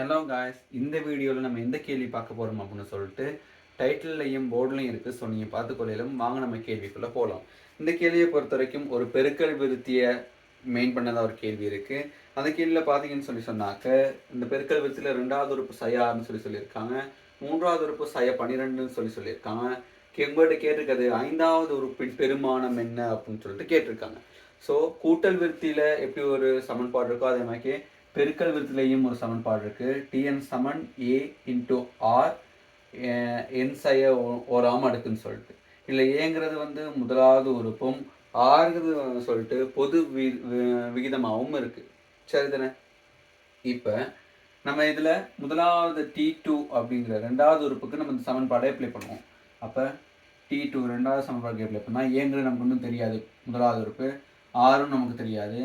Hello guys, இந்த வீடியோவில் நம்ம எந்த கேள்வி பார்க்க போகிறோம் அப்படின்னு சொல்லிட்டு டைட்டில்லையும் போர்ட்லையும் இருக்குது. ஸோ நீங்கள் பார்த்துக்கொள்ளையிலும் வாங்க நம்ம கேள்விக்குள்ளே போகலாம். இந்த கேள்வியை பொறுத்த வரைக்கும் ஒரு பெருக்கல் விருத்தியை மெயின் பண்ணதாக ஒரு கேள்வி இருக்குது. அந்த கேள்வியில் பார்த்தீங்கன்னு சொன்னாக்க இந்த பெருக்கல் விருத்தியில் 2வது உறுப்பு சயார்னு சொல்லியிருக்காங்க. 3வது உறுப்பு சய 12ன்னு சொல்லியிருக்காங்க. உங்கள்கிட்ட கேட்டிருக்கிறது 5வது உறுப்பின் பெருமானம் என்ன அப்படின்னு சொல்லிட்டு கேட்டிருக்காங்க. ஸோ கூட்டல் விருத்தியில் எப்படி ஒரு சமன்பாடு இருக்கோ அதே மாதிரி பெருக்கல் விருத்திலையும் ஒரு சமன்பாடு இருக்குது. TN Saman A into R N சய ஓராம் அடுக்குன்னு சொல்லிட்டு, இல்லை ஏங்கிறது முதலாவது உறுப்பும் ஆறுங்கிறது சொல்லிட்டு பொது விகிதமாகவும் இருக்குது. சரிதானே? இப்போ நம்ம இதில் முதலாவது T2 அப்படிங்கிற 2வது உறுப்புக்கு நம்ம இந்த சமன்பாடை அப்ளை பண்ணுவோம். அப்போ T2 2வது சமன்பாடுக்கு அப்ளை பண்ணால் ஏங்கிறது நமக்கு ஒன்றும் தெரியாது. முதலாவது உறுப்பு ஆறும் நமக்கு தெரியாது.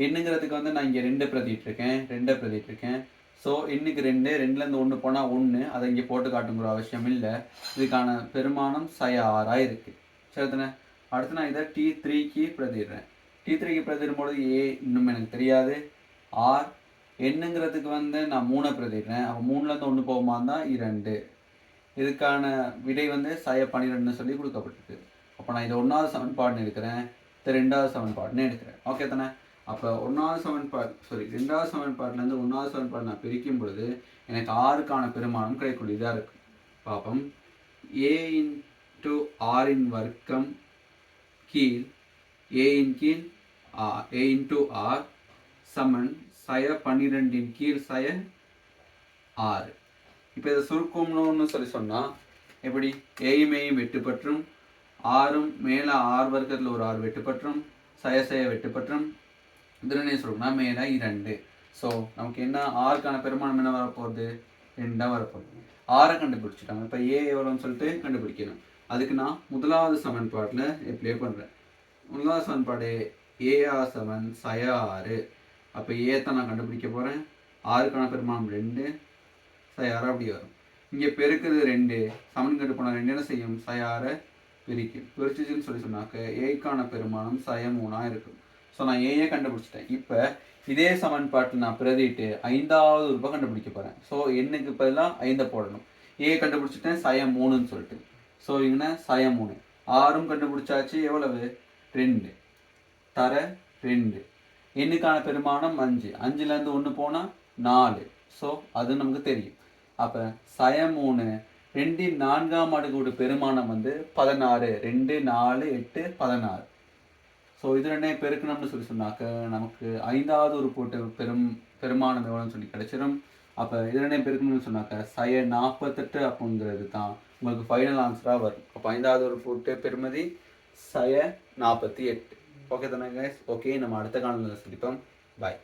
எண்ணுங்கிறதுக்கு நான் இங்கே 2 பிரதிட்டிருக்கேன். ஸோ எண்ணுக்கு 2, 2லேருந்து 1 போனால் 1, அதை இங்கே போட்டு காட்டுங்கிற அவசியம் இல்லை. இதுக்கான பெருமானம் சய 6 இருக்குது. சரிதானே? அடுத்து நான் இதை T3க்கு பிரதிடுறேன். T3க்கு பிரதிடும்போது ஏ இன்னும் எனக்கு தெரியாது. ஆர் எண்ணுங்கிறதுக்கு நான் 3 பிரதிடுறேன். அப்போ 3லேருந்து 1 போகுமா தான் 2. இதுக்கான விடை சய 12ன்னு சொல்லி கொடுக்கப்பட்டிருக்கு. அப்போ நான் இதை 1வது சமன்பாடுன்னு எடுக்கிறேன், இதை 2வது சமன்பாடுன்னு எடுக்கிறேன். ஓகே தானே? அப்போ 2வது சமன்பாட்டிலேருந்து 1வது சமன்பாடு நான் பிரிக்கும் பொழுது எனக்கு ஆறுக்கான பெருமானம் கிடைக்கக்கூடியதாக இருக்கும். பார்ப்போம். ஏ இன்ட்டு ஆரின் வர்க்கம் கீழ் ஏ இன்ட்டு ஆர் சமன் சய 12ன் கீழ் சய 6. இப்போ இதை சுருக்கம்னு சொன்னால் எப்படி? ஏயும் வெட்டுப்பற்றும், ஆறும் மேலே ஆறு வர்க்கத்தில் ஒரு 6 வெட்டுப்பற்றும், சய வெட்டுப்பற்றும், இதனை சொல்லணும்னா மேலே 2. ஸோ நமக்கு என்ன ஆறுக்கான பெருமானம் என்ன வரப்போகுது? 2 வரப்போகுது. 6 கண்டுபிடிச்சிட்டாங்க. இப்போ ஏ எவ்வளோன்னு சொல்லிட்டு கண்டுபிடிக்கணும். அதுக்கு நான் முதலாவது சமன்பாட்டில் அப்ளை பண்ணுறேன். முதலாவது சமன்பாடு ஏஆ சமன் சய 6. அப்போ ஏத்தான் நான் கண்டுபிடிக்க போகிறேன். ஆறுக்கான பெருமானம் 2, சய 6 அப்படி வரும். இங்கே பெருக்குது 2, சமன் கண்டு போனால் 2 என்ன செய்யும்? சய 6 பிரிச்சுன்னு சொன்னாக்க ஏக்கான பெருமானம் சய 3 இருக்கும். ஸோ நான் ஏஏ கண்டுபிடிச்சிட்டேன். இப்போ இதே சமன்பாட்டில் நான் பிரதிட்டு 5வது உறுப்பை கண்டுபிடிக்க போகிறேன். ஸோ எண்ணுக்கு பதிலாக 5 போடணும். ஏ கண்டுபிடிச்சிட்டேன் சய 3ன்னு சொல்லிட்டு. ஸோ இங்கே சய 3. ஆறும் கண்டுபிடிச்சாச்சு. எவ்வளவு? 2 தர 2. எண்ணுக்கான பெருமானம் 5. 5லேருந்து 1 போனால் 4. ஸோ அது நமக்கு தெரியும். அப்போ சய 3 2ன் 4ஆம் அடுக்கோட பெருமானம் 16. 2, 4, 8, 16. ஸோ இது 2 பெருக்கணும்னு சொன்னாக்க நமக்கு 5வது உறுப்பு பெருமானம் எவ்வளோன்னு சொல்லி கிடைச்சிடும். அப்போ இது 2 பெருக்கணும்னு சொன்னாக்க சய 48 அப்படிங்கிறது தான் உங்களுக்கு ஃபைனல் ஆன்சராக வரும். அப்போ 5வது உறுப்பு பெருமதி சய 48. ஓகே தானே கைஸ்? ஓகே, நம்ம அடுத்த காணொலியில் சந்திப்போம். பாய்.